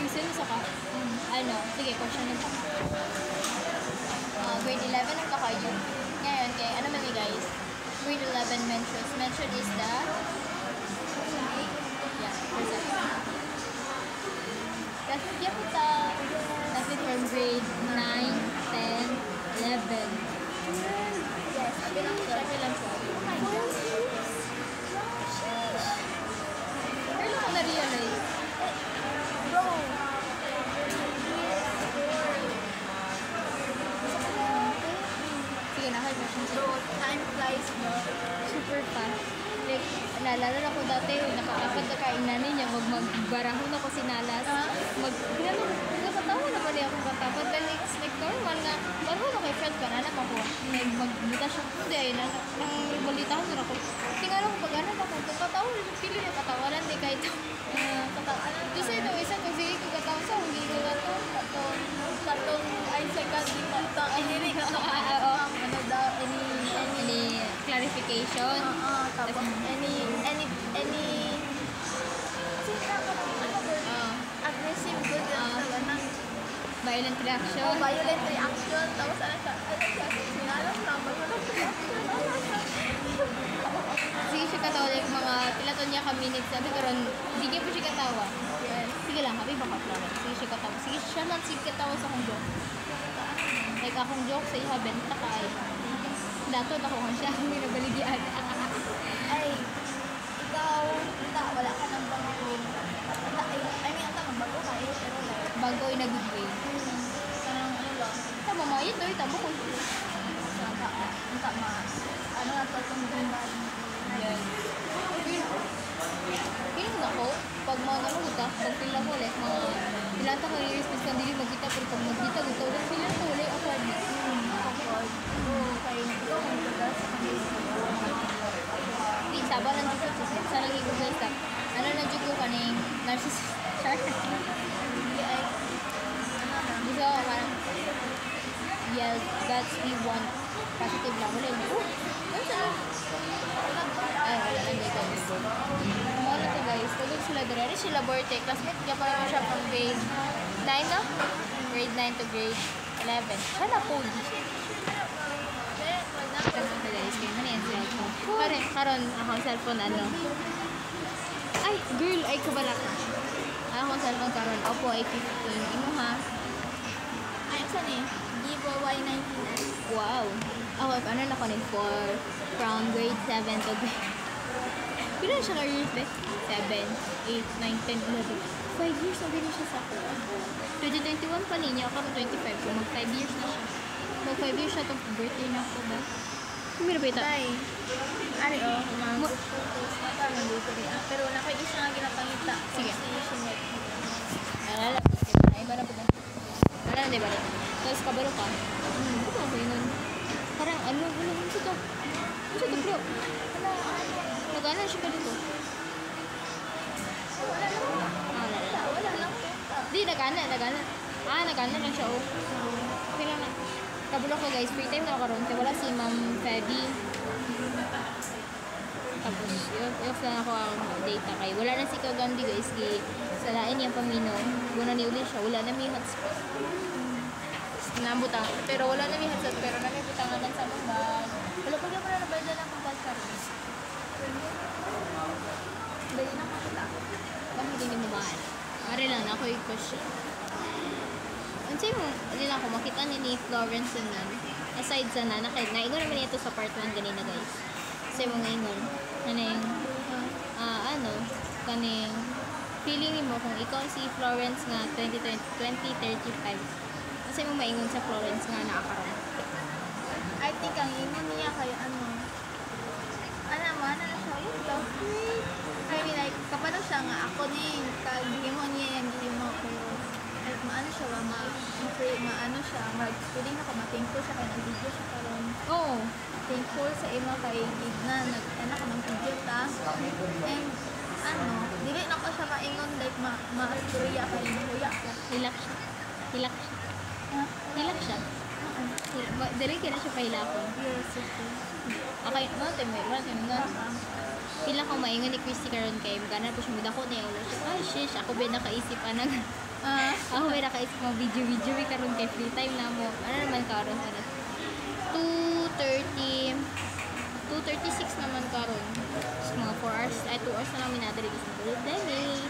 Sino sa ka? Ano? Sige, question nito. Grade 11 ang kakayo. Ngayon, kay ano mami guys? Grade 11 mention. Mention is the perception. That's kita. That's it from grade 9, 10, 11. Yes, bilang siya. Pero ako na-realize. Bro! Sige na, hard question. So, time flies, bro. Super fast. Like, naalala ko dati, nakakapag na kainan niya, magbarahon ako sinalas. Nagkatawa na pa niya akong katapad. Then it's like normal nga, barahon ako kay friend ka, nanak ako. Magbuta siya, hindi ay, nang balitahan ko na ako. Tingnan ako pag anak ako, katawa rin, pili na katawanan, di kahit katawanan. Kasi ito, isa ko, sige ko katawa sa, hindi ko katawa. Tatong ay second dito. Ay, hindi ka ano daw, Any clarification? Tapos any aggressive good ganun. Violent reaction? Violent reaction. Tapos ano siya? Sinalam na Sige siya katawa, like mga pilaton niya ka-minutes. Sabi ko ron, sige po siya katawa. Yes. Sige lang, happy baka flower. Sige siya katawa. Sige siya lang, sige katawa sa akong joke. Like akong joke sa iha, benta ka ay. Dato ako nga siya, may nabaligian. Ay, ikaw, wala ka ng bago. I mean, ang bago ka eh, pero like, Bago ay na-good way. parang ano lang, Tama mo, ito ay tamo ko. ano na sa tunggungan. Yan. Piling ako, pag mga ano kita, pag pila ko ulit, mga pilata ka i-respect ka, hindi magkita, pero pag magkita, gusto ulit, pila ko ulit, awkward na. Kaya ikaw, kung tagas, Di, sabar lang dito, sa lagi ko guys, ano na dito ko kaning narcissist. Gusto ko parang, yes, that's we want positive lang. Wala yun. Ano siya? Ay, wala lang dito. Mga na to guys, tulog sila dire. Sila Borte, classmate niya pa naman siya from grade 9 na? Grade 9 to grade 11. Siya na po. Ito guys, kaya ano yan cellphone. Karon akong cellphone ano. Ay, girl, ay kabala ka. Akong cellphone karon. Oppo A15. Imo ha? ay, saan eh? Vivo Y99. Wow. Ako, ano na ko ni 4 from grade 7 to grade. Pila siya ka-years eh? 7, 8, 9, 10, 11. 5 years na din siya sa ako. 2021 pa niya. Ako 25. So, mag 5 years na siya. Mag 5 years siya itong birthday na ako ba? Kumira ba ito? Tay, ari o, mga photos na parang dito rin. Pero nakaisa nga ginapangita. Sige. Si Shinet. Nalala. Ay, ba na po ba? Nalala, di ba rin? Tapos kabalo ka. Ano ba yun? Parang ano siya to? Ano siya to bro? Nagana siya ka dito. Wala lang. Di, nagana. Nagana lang siya oh. Okay lang na. Kabalo ko guys, free time na ako karon. Kaya wala si Ma'am Febby. Tapos, off lang ako ang data kay. Wala na si Kagandi guys. Salain niyang pamino. Guna ni uli siya. Wala na may hotspot. Nabutang. Pero wala na may hotspot. Pero na may butangan lang sa mga bag. Wala pa yung mga nabayad na akong bag kami. Dali na makita. Bakit hindi mo ba? Mari lang na ako yung question. Unsay mo, hindi lang ako makita ni Florence na aside sa nana, kaya naingon naman ito sa part 1 ganina guys. Kasi mo ngayon, kaning, kaning, feeling mo kung ikaw si Florence nga 2035, kasi mo maingon sa Florence nga nakakaroon. I think ang ingon niya kay ano na siya, love me. I mean like, kapag siya nga, ako ni, kagiging mo niya yan, hindi mo ko. Maano siya ba, maano siya, pwede na ka ma-thankful siya kaya nag-video siya karon. Oo. Thankful sa imo kay Gidna, nag-ano ka ng video ta. And, dili na ko siya maingon, like, ma-asturya kay Huya ko. Hilak siya. Ha? Hilak siya. Dali kaya na siya pahilakon. Yes, okay. Okay, pila ko maingon ni Christy karon kay magana po siya mudako na yung ulo siya. Ay, shish, ako ba nakaisip anang Ako may nakaisip mga video may karon kay free time na mo. Ano naman karon? 2:30 2:36 naman karon. Mga 4 hours, 2 hours na namin natin sa dali.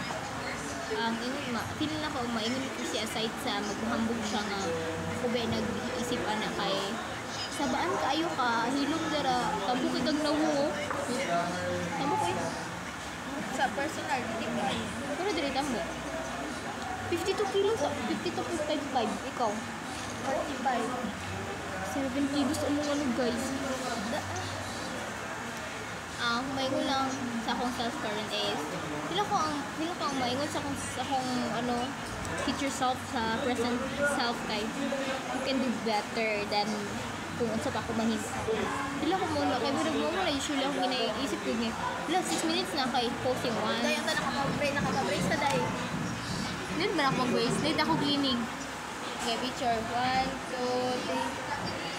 Ang ingon feeling na ko maingon ko siya aside sa maghambog siya nga ako ba nag-iisip ana kay sabaan kaayo ka hilom dara tabo kay kag nawo. Tabo ko Sa personal, hindi ko ay. pero diri tamo. 52 kilos, 52.55 ikaw. 45. 7 kilos ang ano guys. Maingon lang sa akong self current is pila ko ang maingon sa akong ano future self sa present self kay you can do better than kung unsa pa ako mahimo. Pila ko muna kay birag mo na usually ako ginaisip ko niya. Pila 6 minutes na kay posting one. Dayon ta nakaka-brace sa day. Need ba ako mag-waste? Need ako cleaning. Okay, picture. 1, 2, 3.